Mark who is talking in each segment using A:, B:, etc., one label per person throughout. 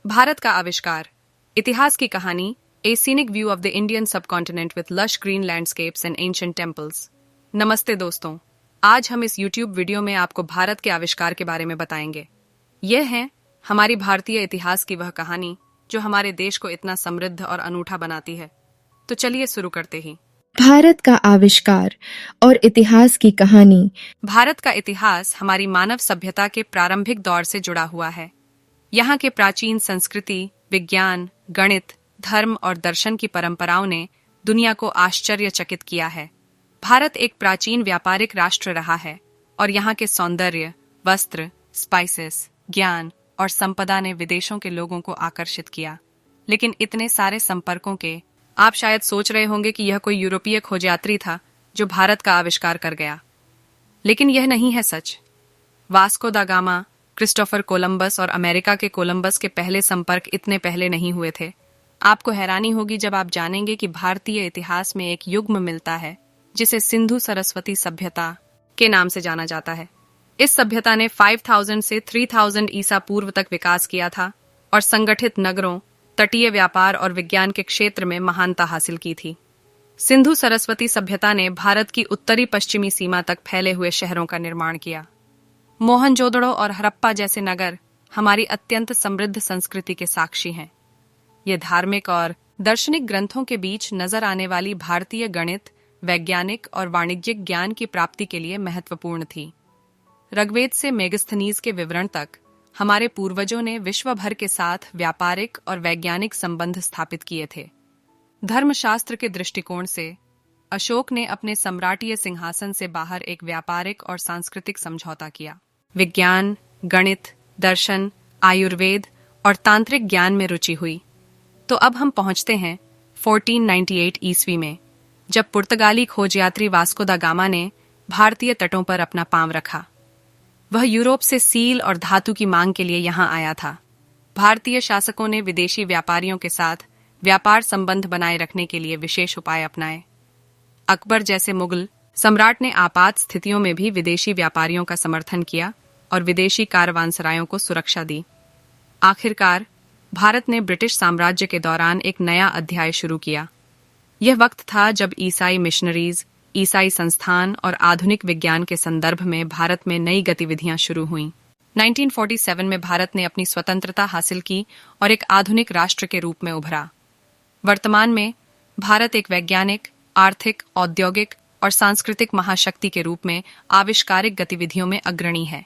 A: भारत का आविष्कार, इतिहास की कहानी, a scenic view of the Indian subcontinent with lush green landscapes and ancient temples. नमस्ते दोस्तों, आज हम इस YouTube वीडियो में आपको भारत के आविष्कार के बारे में बताएंगे। यह है हमारी भारतीय इतिहास की वह कहानी जो हमारे देश को इतना समृद्ध और अनूठा बनाती है। तो चलिए शुरू करते ही।
B: भारत का आविष्कार और इतिहास की कहानी।
A: भारत का इतिहास हमारी मानव सभ्यता के प्रारंभिक दौर से जुड़ा हुआ है। यहाँ के प्राचीन संस्कृति, विज्ञान, गणित, धर्म और दर्शन की परंपराओं ने दुनिया को आश्चर्यचकित किया है। भारत एक प्राचीन व्यापारिक राष्ट्र रहा है और यहाँ के सौंदर्य, वस्त्र, स्पाइसेस, ज्ञान और संपदा ने विदेशों के लोगों को आकर्षित किया। लेकिन इतने सारे संपर्कों के आप शायद सोच रहे होंगे कि यह कोई यूरोपीय खोज यात्री था जो भारत का आविष्कार कर गया, लेकिन यह नहीं है सच। वास्को दा गामा, क्रिस्टोफर कोलंबस और अमेरिका के कोलंबस के पहले संपर्क इतने पहले नहीं हुए थे। आपको हैरानी होगी जब आप जानेंगे कि भारतीय इतिहास में एक युग्म मिलता है जिसे सिंधु सरस्वती सभ्यता के नाम से जाना जाता है। इस सभ्यता ने 5000 से 3000 ईसा पूर्व तक विकास किया था और संगठित नगरों, तटीय व्यापार और विज्ञान के क्षेत्र में महानता हासिल की थी। सिंधु सरस्वती सभ्यता ने भारत की उत्तरी पश्चिमी सीमा तक फैले हुए शहरों का निर्माण किया। मोहनजोदड़ो और हड़प्पा जैसे नगर हमारी अत्यंत समृद्ध संस्कृति के साक्षी हैं। ये धार्मिक और दार्शनिक ग्रंथों के बीच नजर आने वाली भारतीय गणित, वैज्ञानिक और वाणिज्यिक ज्ञान की प्राप्ति के लिए महत्वपूर्ण थी। ऋग्वेद से मेगस्थनीज के विवरण तक हमारे पूर्वजों ने विश्व भर के साथ व्यापारिक और वैज्ञानिक संबंध स्थापित किए थे। धर्मशास्त्र के दृष्टिकोण से अशोक ने अपने सम्राटीय सिंहासन से बाहर एक व्यापारिक और सांस्कृतिक समझौता किया। विज्ञान, गणित, दर्शन, आयुर्वेद और तांत्रिक ज्ञान में रुचि हुई। तो अब हम पहुंचते हैं 1498 ईस्वी में, जब पुर्तगाली खोजयात्री वास्को दा गामा ने भारतीय तटों पर अपना पांव रखा। वह यूरोप से सील और धातु की मांग के लिए यहाँ आया था। भारतीय शासकों ने विदेशी व्यापारियों के साथ व्यापार संबंध बनाए रखने के लिए विशेष उपाय अपनाए। अकबर जैसे मुगल सम्राट ने आपात स्थितियों में भी विदेशी व्यापारियों का समर्थन किया और विदेशी कारवानसरायों को सुरक्षा दी। आखिरकार भारत ने ब्रिटिश साम्राज्य के दौरान एक नया अध्याय शुरू किया। यह वक्त था जब ईसाई मिशनरीज, ईसाई संस्थान और आधुनिक विज्ञान के संदर्भ में भारत में नई गतिविधियां शुरू हुईं। 1947 में भारत ने अपनी स्वतंत्रता हासिल की और एक आधुनिक राष्ट्र के रूप में उभरा। वर्तमान में भारत एक वैज्ञानिक, आर्थिक, औद्योगिक और सांस्कृतिक महाशक्ति के रूप में आविष्कारिक गतिविधियों में अग्रणी है।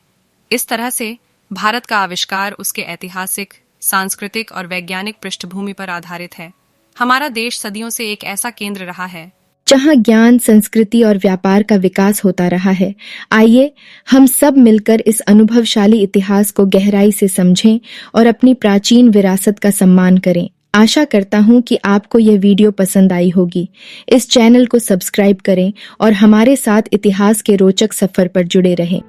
A: इस तरह से भारत का आविष्कार उसके ऐतिहासिक, सांस्कृतिक और वैज्ञानिक पृष्ठभूमि पर आधारित है। हमारा देश सदियों से एक ऐसा केंद्र रहा है
B: जहां ज्ञान, संस्कृति और व्यापार का विकास होता रहा है। आइए हम सब मिलकर इस अनुभवशाली इतिहास को गहराई से समझें और अपनी प्राचीन विरासत का सम्मान करें। आशा करता हूं कि आपको यह वीडियो पसंद आई होगी। इस चैनल को सब्सक्राइब करें और हमारे साथ इतिहास के रोचक सफर पर जुड़े रहें।